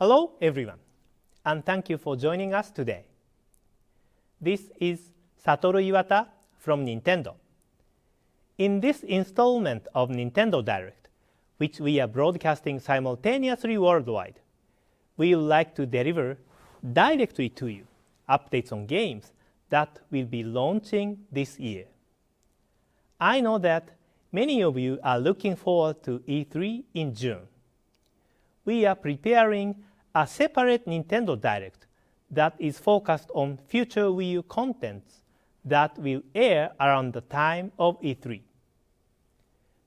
Hello everyone, and thank you for joining us today. This is Satoru Iwata from Nintendo. In this installment of Nintendo Direct, which we are broadcasting simultaneously worldwide, we would like to deliver directly to you updates on games that will be launching this year. I know that many of you are looking forward to E3 in June. We are preparing a separate Nintendo Direct that is focused on future Wii U contents that will air around the time of E3.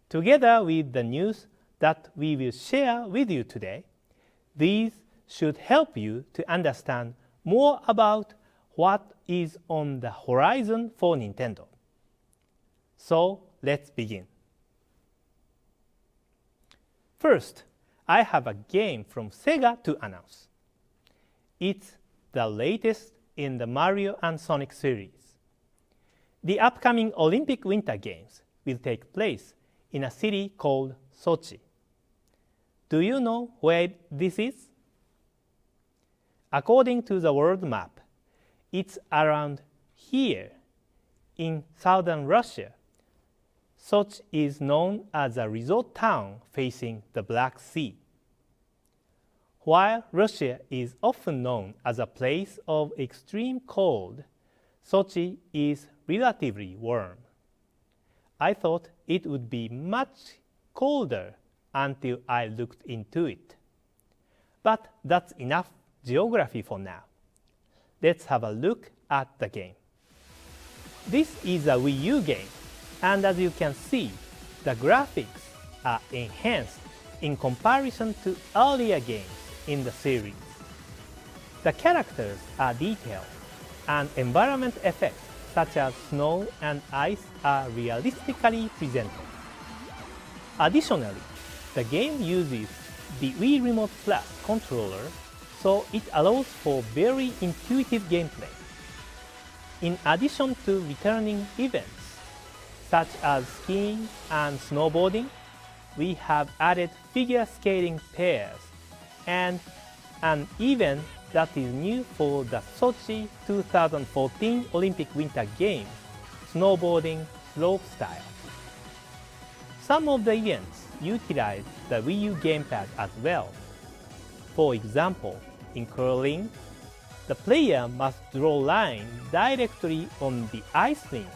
Together with the news that we will share with you today, these should help you to understand more about what is on the horizon for Nintendo. So let's begin. First, I have a game from Sega to announce. It's the latest in the Mario and Sonic series. The upcoming Olympic Winter Games will take place in a city called Sochi. Do you know where this is? According to the world map, it's around here in southern Russia. Sochi is known as a resort town facing the Black Sea. While Russia is often known as a place of extreme cold, Sochi is relatively warm. I thought it would be much colder until I looked into it. But that's enough geography for now. Let's have a look at the game. This is a Wii U game, and as you can see, the graphics are enhanced in comparison to earlier games in the series. The characters are detailed, and environment effects such as snow and ice are realistically presented. Additionally, the game uses the Wii Remote Plus controller, so it allows for very intuitive gameplay. In addition to returning events such as skiing and snowboarding, we have added figure skating pairs and an event that is new for the Sochi 2014 Olympic Winter Games, snowboarding slopestyle. Some of the events utilize the Wii U gamepad as well. For example, in curling, the player must draw lines directly on the ice rink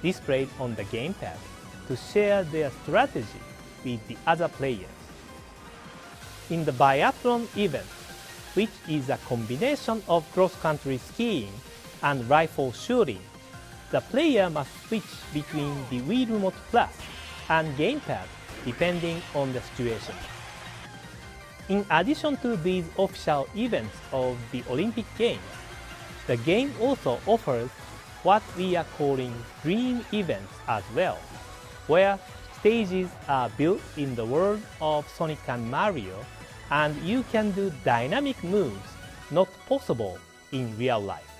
displayed on the gamepad to share their strategy with the other players. In the biathlon event, which is a combination of cross-country skiing and rifle shooting, the player must switch between the Wii Remote Plus and gamepad depending on the situation. In addition to these official events of the Olympic Games, the game also offers what we are calling dream events as well, where stages are built in the world of Sonic and Mario, and you can do dynamic moves not possible in real life.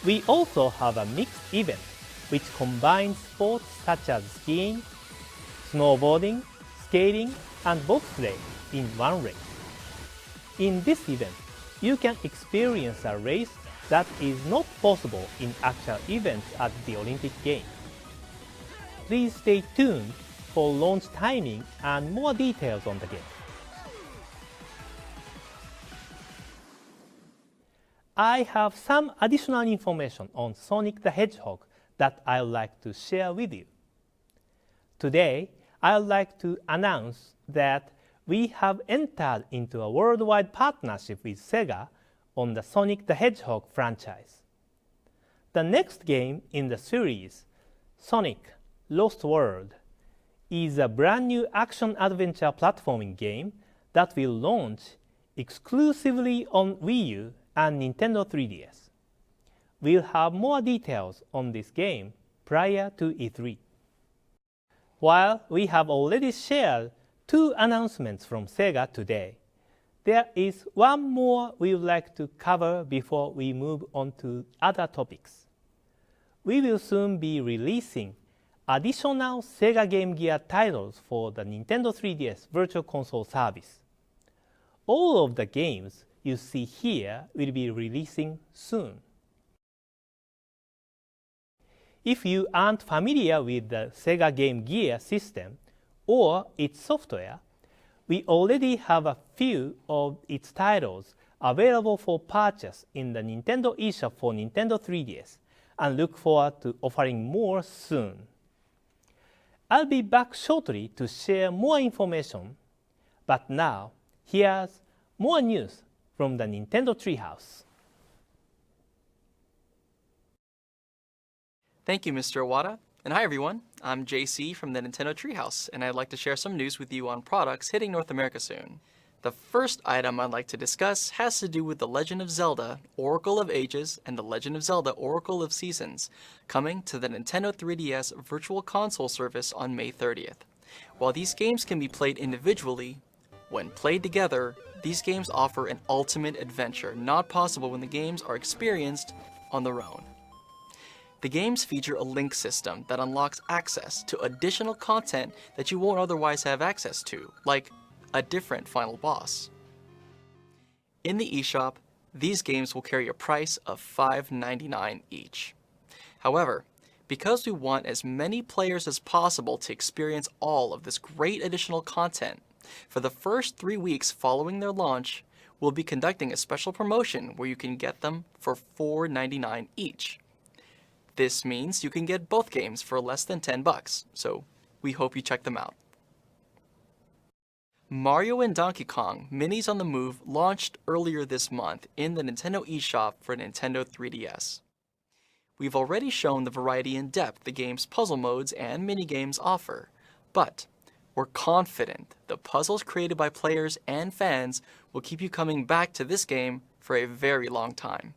We also have a mixed event which combines sports such as skiing, snowboarding, skating, and bobsleigh in one race. In this event, you can experience a race that is not possible in actual events at the Olympic Games. Please stay tuned for launch timing and more details on the game. I have some additional information on Sonic the Hedgehog that I would like to share with you. Today, I would like to announce that we have entered into a worldwide partnership with Sega on the Sonic the Hedgehog franchise. The next game in the series, Sonic Lost World, is a brand new action-adventure platforming game that will launch exclusively on Wii U and Nintendo 3DS. We'll have more details on this game prior to E3. While we have already shared 2 announcements from Sega today, there is one more we would like to cover before we move on to other topics. We will soon be releasing additional Sega Game Gear titles for the Nintendo 3DS Virtual Console service. All of the games you see here will be releasing soon. If you aren't familiar with the Sega Game Gear system or its software, we already have a few of its titles available for purchase in the Nintendo eShop for Nintendo 3DS and look forward to offering more soon. I'll be back shortly to share more information, but now here's more news from the Nintendo Treehouse. Thank you, Mr. Iwata. And hi everyone, I'm JC from the Nintendo Treehouse, and I'd like to share some news with you on products hitting North America soon. The first item I'd like to discuss has to do with The Legend of Zelda Oracle of Ages and The Legend of Zelda Oracle of Seasons, coming to the Nintendo 3DS Virtual Console service on May 30th. While these games can be played individually, when played together, these games offer an ultimate adventure not possible when the games are experienced on their own. The games feature a link system that unlocks access to additional content that you won't otherwise have access to, like a different final boss. In the eShop, these games will carry a price of $5.99 each. However, because we want as many players as possible to experience all of this great additional content, for the first 3 weeks following their launch, we'll be conducting a special promotion where you can get them for $4.99 each. This means you can get both games for less than $10, so we hope you check them out. Mario and Donkey Kong Minis on the Move launched earlier this month in the Nintendo eShop for Nintendo 3DS. We've already shown the variety and depth the game's puzzle modes and minigames offer, but we're confident the puzzles created by players and fans will keep you coming back to this game for a very long time.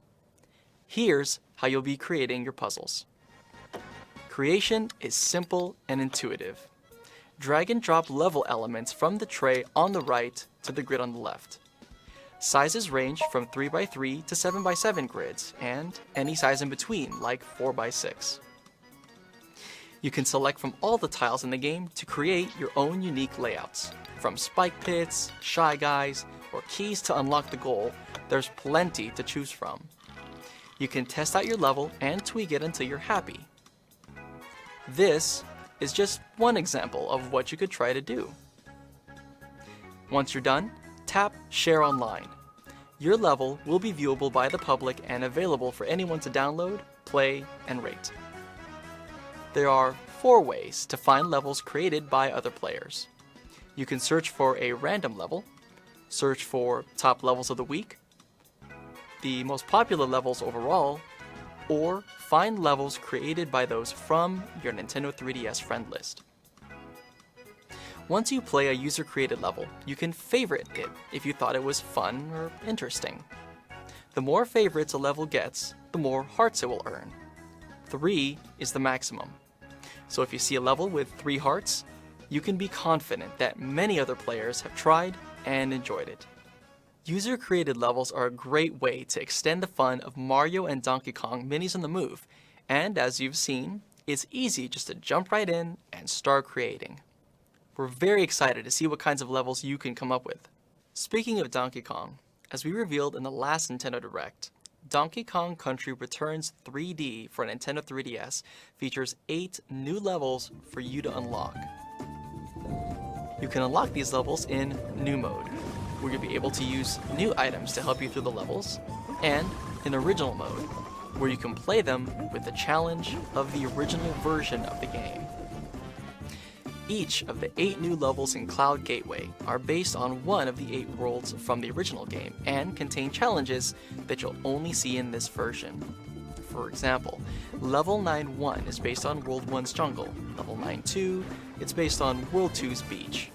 Here's how you'll be creating your puzzles. Creation is simple and intuitive. Drag and drop level elements from the tray on the right to the grid on the left. Sizes range from 3x3 to 7x7 grids, and any size in between, like 4x6. You can select from all the tiles in the game to create your own unique layouts. From spike pits, shy guys, or keys to unlock the goal, there's plenty to choose from. You can test out your level and tweak it until you're happy. This is just one example of what you could try to do. Once you're done, tap Share Online. Your level will be viewable by the public and available for anyone to download, play, and rate. There are 4 ways to find levels created by other players. You can search for a random level, search for top levels of the week, the most popular levels overall, or find levels created by those from your Nintendo 3DS friend list. Once you play a user-created level, you can favorite it if you thought it was fun or interesting. The more favorites a level gets, the more hearts it will earn. 3 is the maximum. So if you see a level with 3 hearts, you can be confident that many other players have tried and enjoyed it. User-created levels are a great way to extend the fun of Mario and Donkey Kong Minis on the Move, and as you've seen, it's easy just to jump right in and start creating. We're very excited to see what kinds of levels you can come up with. Speaking of Donkey Kong, as we revealed in the last Nintendo Direct, Donkey Kong Country Returns 3D for Nintendo 3DS features 8 new levels for you to unlock. You can unlock these levels in New Mode, where you'll be able to use new items to help you through the levels, and in Original Mode, where you can play them with the challenge of the original version of the game. Each of the 8 new levels in Cloud Gateway are based on one of the 8 worlds from the original game and contain challenges that you'll only see in this version. For example, Level 9-1 is based on World 1's jungle, Level 9-2, it's based on World 2's beach.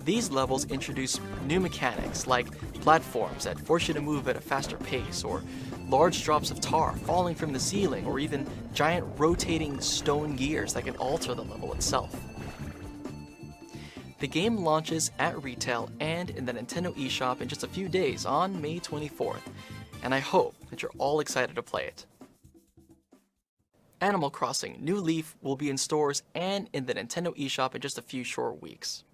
These levels introduce new mechanics like platforms that force you to move at a faster pace, or large drops of tar falling from the ceiling, or even giant rotating stone gears that can alter the level itself. The game launches at retail and in the Nintendo eShop in just a few days on May 24th, and I hope that you're all excited to play it. Animal Crossing New Leaf will be in stores and in the Nintendo eShop in just a few short weeks.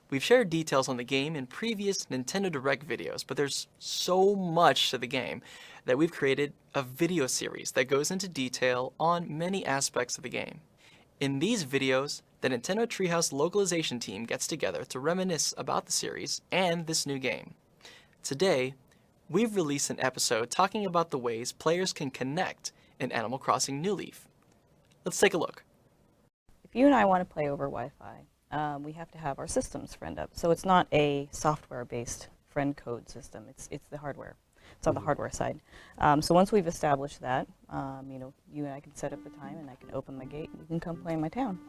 We've shared details on the game in previous Nintendo Direct videos, but there's so much to the game that we've created a video series that goes into detail on many aspects of the game. In these videos, the Nintendo Treehouse localization team gets together to reminisce about the series and this new game. Today, we've released an episode talking about the ways players can connect in Animal Crossing New Leaf. Let's take a look. If you and I want to play over Wi-Fi, we have to have our systems friend up. So it's not a software-based friend code system. It's the hardware. It's on the hardware side. So once we've established that, you and I can set up a time, and I can open my gate, and you can come play in my town.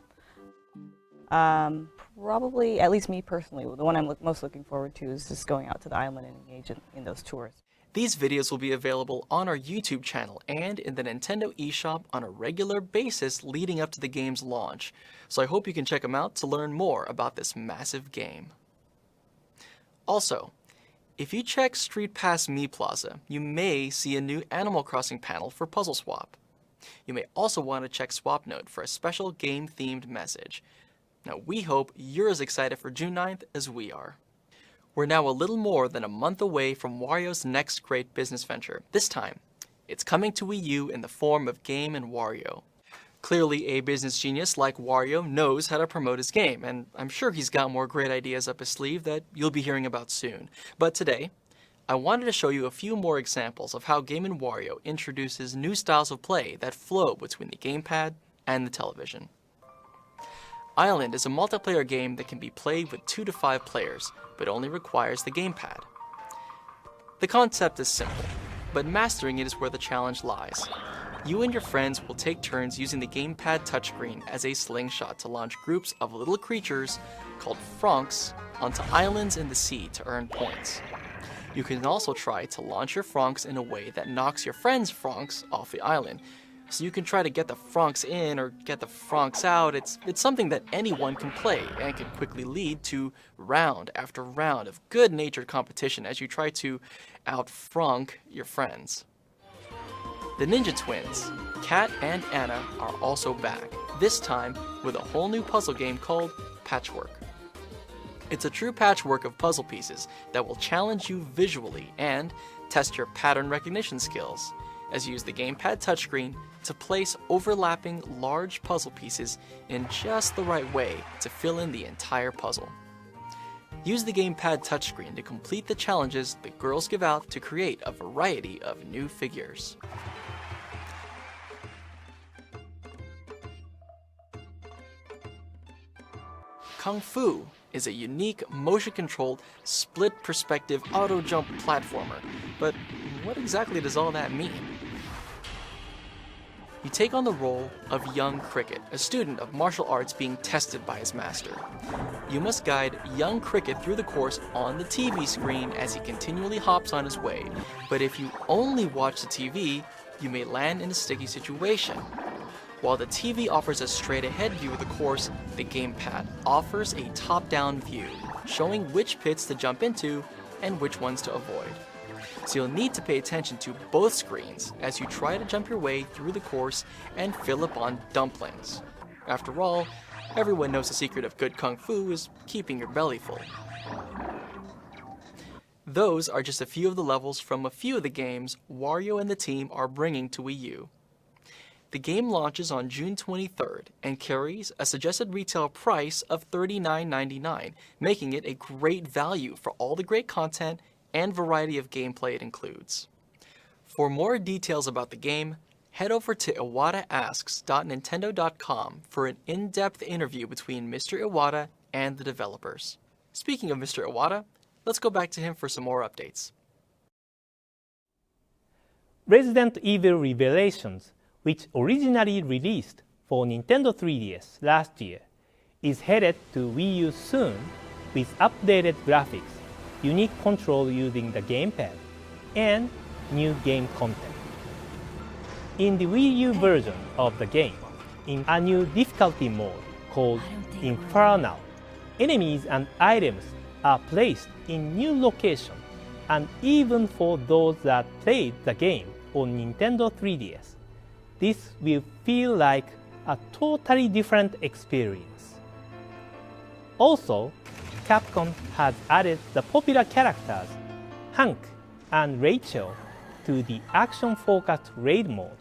Probably, at least me personally, the one I'm most looking forward to is just going out to the island and engage in those tours. These videos will be available on our YouTube channel and in the Nintendo eShop on a regular basis leading up to the game's launch, so I hope you can check them out to learn more about this massive game. Also, if you check Street Pass Me Plaza, you may see a new Animal Crossing panel for Puzzle Swap. You may also want to check Swap Note for a special game-themed message. Now, we hope you're as excited for June 9th as we are. We're now a little more than a month away from Wario's next great business venture. This time, it's coming to Wii U in the form of Game & Wario. Clearly, a business genius like Wario knows how to promote his game, and I'm sure he's got more great ideas up his sleeve that you'll be hearing about soon. But today, I wanted to show you a few more examples of how Game & Wario introduces new styles of play that flow between the gamepad and the television. Island is a multiplayer game that can be played with 2 to 5 players, but only requires the gamepad. The concept is simple, but mastering it is where the challenge lies. You and your friends will take turns using the gamepad touchscreen as a slingshot to launch groups of little creatures called Francs onto islands in the sea to earn points. You can also try to launch your Francs in a way that knocks your friends' Francs off the island, so you can try to get the Francs in or get the Francs out. It's something that anyone can play and can quickly lead to round after round of good-natured competition as you try to out-Franc your friends. The Ninja Twins, Kat and Anna, are also back, this time with a whole new puzzle game called Patchwork. It's a true patchwork of puzzle pieces that will challenge you visually and test your pattern recognition skills, as you use the gamepad touchscreen to place overlapping large puzzle pieces in just the right way to fill in the entire puzzle. Use the gamepad touchscreen to complete the challenges the girls give out to create a variety of new figures. Kung Fu is a unique motion-controlled, split-perspective auto-jump platformer, but what exactly does all that mean? You take on the role of young Cricket, a student of martial arts being tested by his master. You must guide young Cricket through the course on the TV screen as he continually hops on his way, but if you only watch the TV, you may land in a sticky situation. While the TV offers a straight-ahead view of the course, the gamepad offers a top-down view, showing which pits to jump into and which ones to avoid. So you'll need to pay attention to both screens as you try to jump your way through the course and fill up on dumplings. After all, everyone knows the secret of good Kung Fu is keeping your belly full. Those are just a few of the levels from a few of the games Wario and the team are bringing to Wii U. The game launches on June 23rd and carries a suggested retail price of $39.99, making it a great value for all the great content and variety of gameplay it includes. For more details about the game, head over to iwataasks.nintendo.com for an in-depth interview between Mr. Iwata and the developers. Speaking of Mr. Iwata, let's go back to him for some more updates. Resident Evil Revelations, which originally released for Nintendo 3DS last year, is headed to Wii U soon with updated graphics, unique control using the gamepad, and new game content. In the Wii U version of the game, in a new difficulty mode called Infernal, enemies and items are placed in new locations, and even for those that played the game on Nintendo 3DS, this will feel like a totally different experience. Also, Capcom has added the popular characters Hank and Rachel to the action-focused raid mode.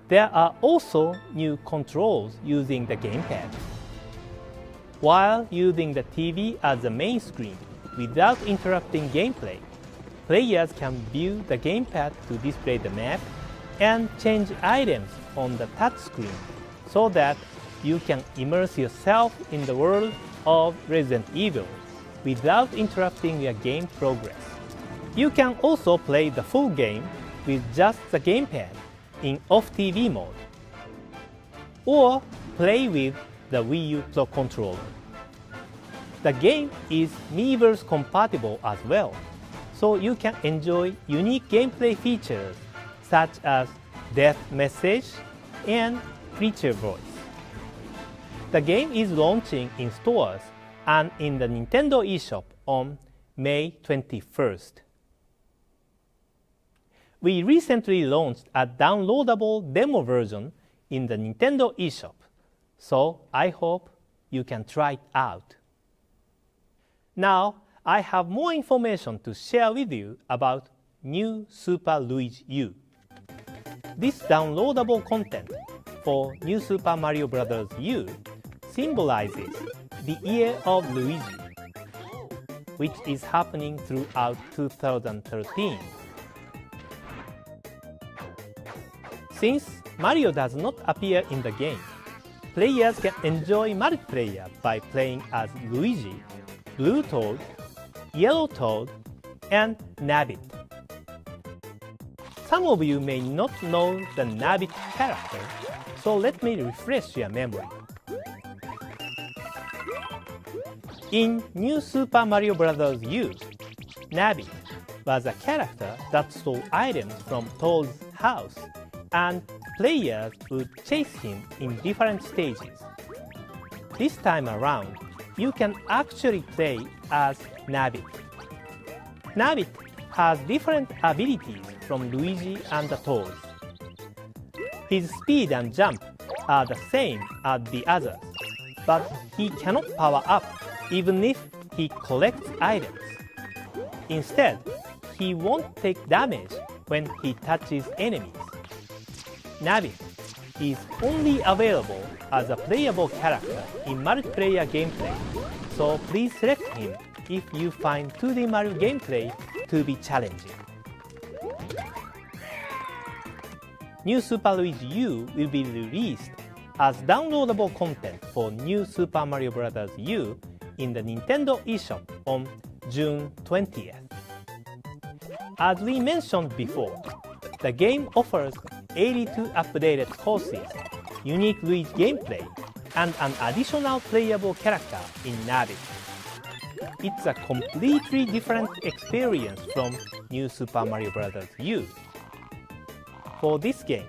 There are also new controls using the gamepad. While using the TV as the main screen without interrupting gameplay, players can view the gamepad to display the map and change items on the touchscreen so that you can immerse yourself in the world of Resident Evil without interrupting your game progress. You can also play the full game with just the gamepad in off-TV mode, or play with the Wii U Pro controller. The game is Miiverse compatible as well, so you can enjoy unique gameplay features such as death message and creature voice. The game is launching in stores and in the Nintendo eShop on May 21st. We recently launched a downloadable demo version in the Nintendo eShop, so I hope you can try it out. Now, I have more information to share with you about New Super Luigi U. This downloadable content for New Super Mario Bros. U symbolizes the Year of Luigi, which is happening throughout 2013. Since Mario does not appear in the game, players can enjoy multiplayer by playing as Luigi, Blue Toad, Yellow Toad, and Nabbit. Some of you may not know the Nabbit character, so let me refresh your memory. In New Super Mario Bros. U, Nabbit was a character that stole items from Toad's house, and players would chase him in different stages. This time around, you can actually play as Nabbit. Nabbit has different abilities from Luigi and the Toads. His speed and jump are the same as the others, but he cannot power up even if he collects items. Instead, he won't take damage when he touches enemies. Nabbit is only available as a playable character in multiplayer gameplay, so please select him if you find 2D Mario gameplay to be challenging. New Super Luigi U will be released as downloadable content for New Super Mario Bros. U in the Nintendo eShop on June 20th. As we mentioned before, the game offers 82 updated courses, unique Luigi gameplay, and an additional playable character in Nabbit. It's a completely different experience from New Super Mario Bros. U. For this game,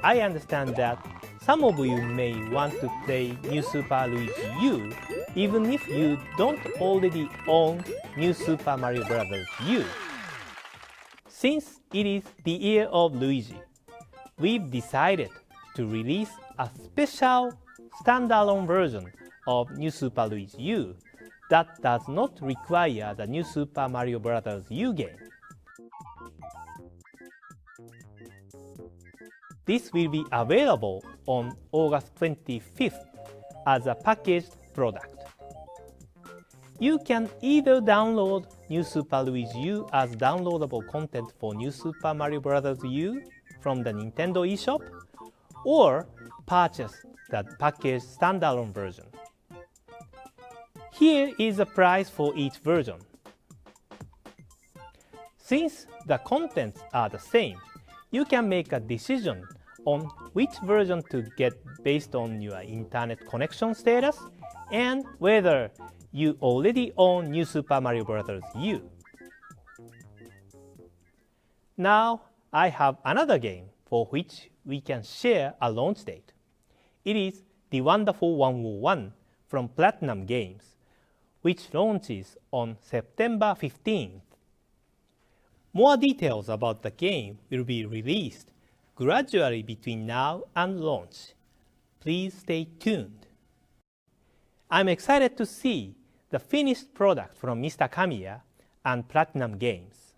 I understand that some of you may want to play New Super Luigi U even if you don't already own New Super Mario Bros. U. Since it is the Year of Luigi, we've decided to release a special standalone version of New Super Luigi U that does not require the New Super Mario Bros. U game. This will be available on August 25th as a packaged product. You can either download New Super Luigi U as downloadable content for New Super Mario Bros. U from the Nintendo eShop, or purchase the packaged standalone version. Here is the price for each version. Since the contents are the same, you can make a decision on which version to get based on your internet connection status and whether you already own New Super Mario Bros. U. Now, I have another game for which we can share a launch date. It is The Wonderful 101 from Platinum Games, which launches on September 15th. More details about the game will be released gradually between now and launch. Please stay tuned. I'm excited to see the finished product from Mr. Kamiya and Platinum Games.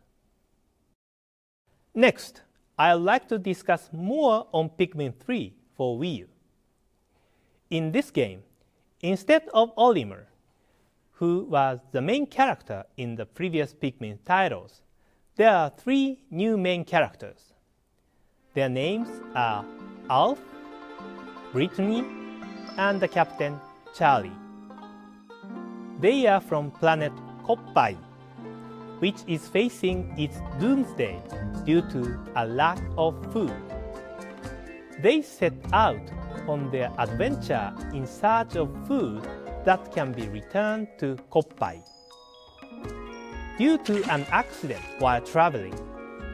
Next, I'd like to discuss more on Pikmin 3 for Wii U. In this game, instead of Olimar, who was the main character in the previous Pikmin titles, there are 3 new main characters. Their names are Alf, Brittany, and the captain, Charlie. They are from planet Koppai, which is facing its doomsday due to a lack of food. They set out on their adventure in search of food that can be returned to Koppai. Due to an accident while traveling,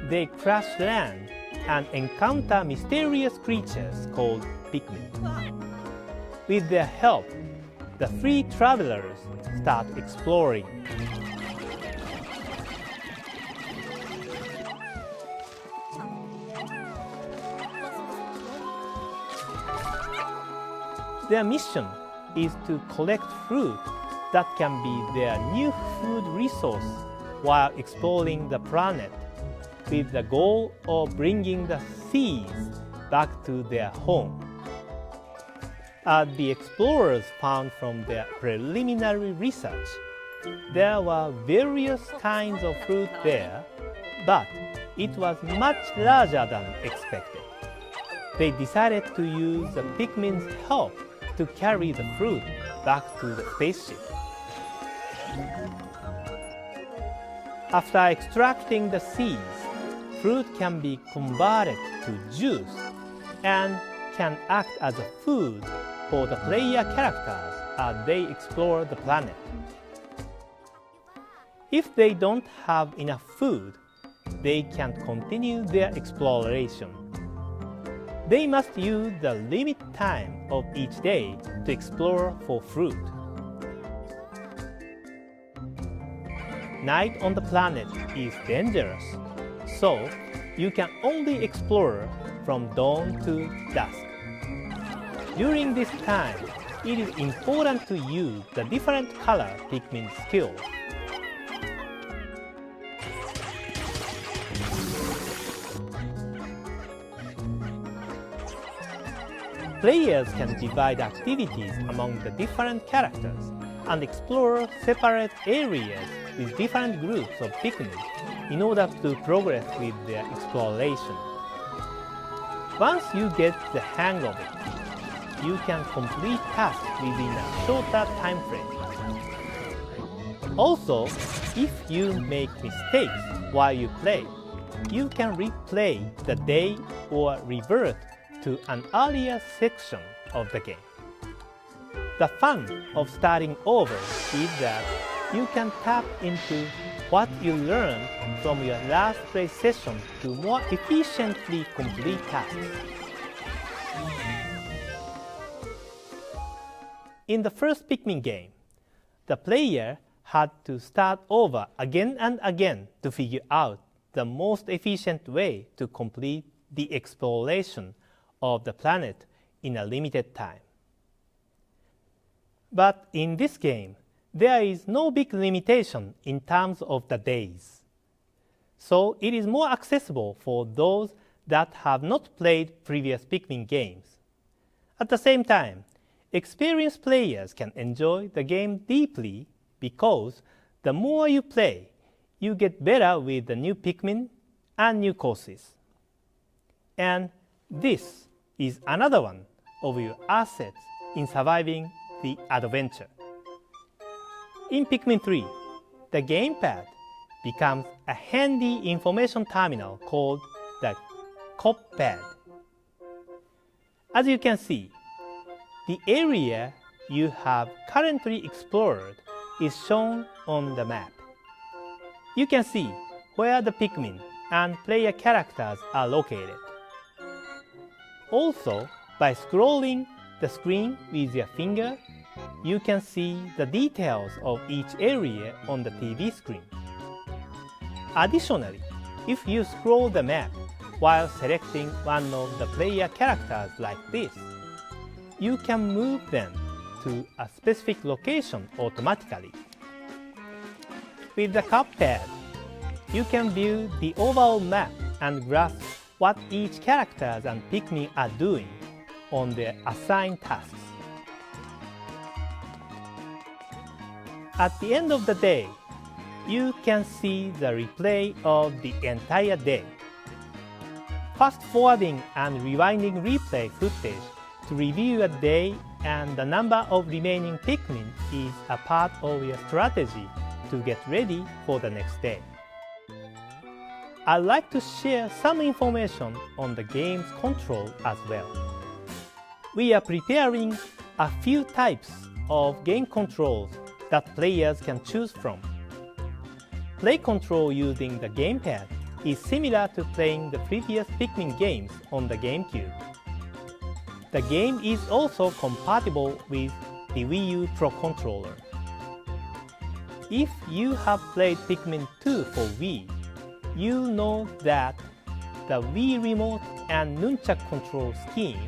they crash land and encounter mysterious creatures called Pikmin. With their help, the 3 travelers start exploring. Their mission is to collect fruit that can be their new food resource while exploring the planet, with the goal of bringing the seeds back to their home. As the explorers found from their preliminary research, there were various kinds of fruit there, but it was much larger than expected. They decided to use the Pikmin's help to carry the fruit back to the spaceship. After extracting the seeds, fruit can be converted to juice and can act as a food for the player characters as they explore the planet. If they don't have enough food, they can't continue their exploration. They must use the limit time of each day to explore for fruit. Night on the planet is dangerous, so you can only explore from dawn to dusk. During this time, it is important to use the different color Pikmin skills. Players can divide activities among the different characters and explore separate areas with different groups of Pikmin in order to progress with their exploration. Once you get the hang of it, you can complete tasks within a shorter time frame. Also, if you make mistakes while you play, you can replay the day or revert to an earlier section of the game. The fun of starting over is that you can tap into what you learned from your last play session to more efficiently complete tasks. In the first Pikmin game, the player had to start over again and again to figure out the most efficient way to complete the exploration of the planet in a limited time. But in this game, there is no big limitation in terms of the days. So it is more accessible for those that have not played previous Pikmin games. At the same time, experienced players can enjoy the game deeply because the more you play, you get better with the new Pikmin and new courses. And this is another one of your assets in surviving the adventure. In Pikmin 3, the gamepad becomes a handy information terminal called the Cop-pad. As you can see, the area you have currently explored is shown on the map. You can see where the Pikmin and player characters are located. Also, by scrolling the screen with your finger, you can see the details of each area on the TV screen. Additionally, if you scroll the map while selecting one of the player characters like this, you can move them to a specific location automatically. With the cup pad, you can view the overall map and grasp what each character and Pikmin are doing on their assigned tasks. At the end of the day, you can see the replay of the entire day. Fast-forwarding and rewinding replay footage to review a day and the number of remaining Pikmin is a part of your strategy to get ready for the next day. I'd like to share some information on the game's control as well. We are preparing a few types of game controls that players can choose from. Play control using the gamepad is similar to playing the previous Pikmin games on the GameCube. The game is also compatible with the Wii U Pro controller. If you have played Pikmin 2 for Wii, you know that the Wii Remote and Nunchuk control scheme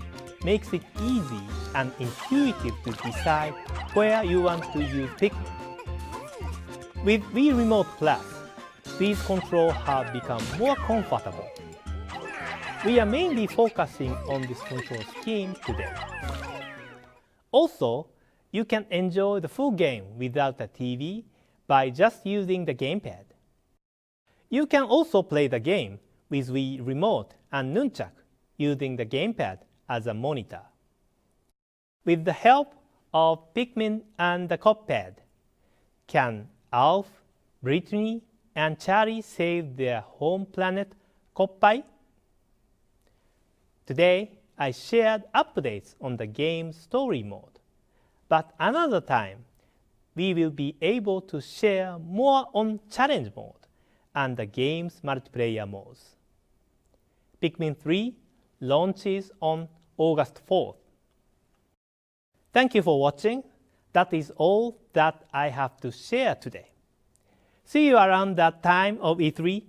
makes it easy and intuitive to decide where you want to use Pikmin. With Wii Remote Plus, these controls have become more comfortable. We are mainly focusing on this control scheme today. Also, you can enjoy the full game without a TV by just using the gamepad. You can also play the game with Wii Remote and Nunchuk using the gamepad as a monitor. With the help of Pikmin and the cup pad, can Alf, Brittany, and Charlie save their home planet Koppai? Today, I shared updates on the game's story mode, but another time, we will be able to share more on challenge mode and the game's multiplayer modes. Pikmin 3 launches on August 4th. Thank you for watching. That is all that I have to share today. See you around that time of E3.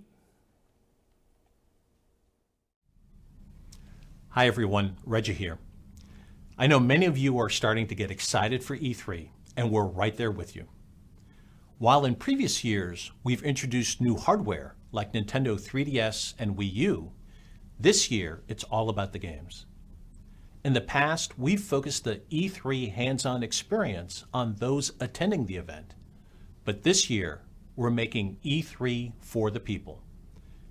Hi everyone, Reggie here. I know many of you are starting to get excited for E3, and we're right there with you. While in previous years we've introduced new hardware like Nintendo 3DS and Wii U, this year it's all about the games. In the past, we've focused the E3 hands-on experience on those attending the event. But this year, we're making E3 for the people.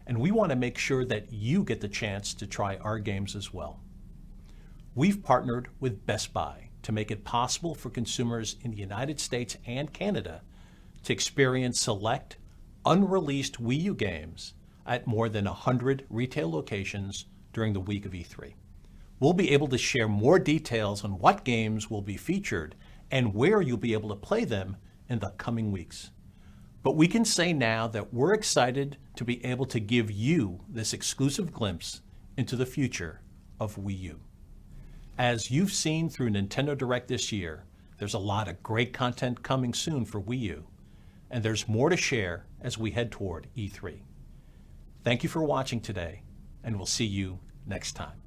And we want to make sure that you get the chance to try our games as well. We've partnered with Best Buy to make it possible for consumers in the United States and Canada to experience select, unreleased Wii U games at more than 100 retail locations during the week of E3. We'll be able to share more details on what games will be featured and where you'll be able to play them in the coming weeks. But we can say now that we're excited to be able to give you this exclusive glimpse into the future of Wii U. As you've seen through Nintendo Direct this year, there's a lot of great content coming soon for Wii U, and there's more to share as we head toward E3. Thank you for watching today, and we'll see you next time.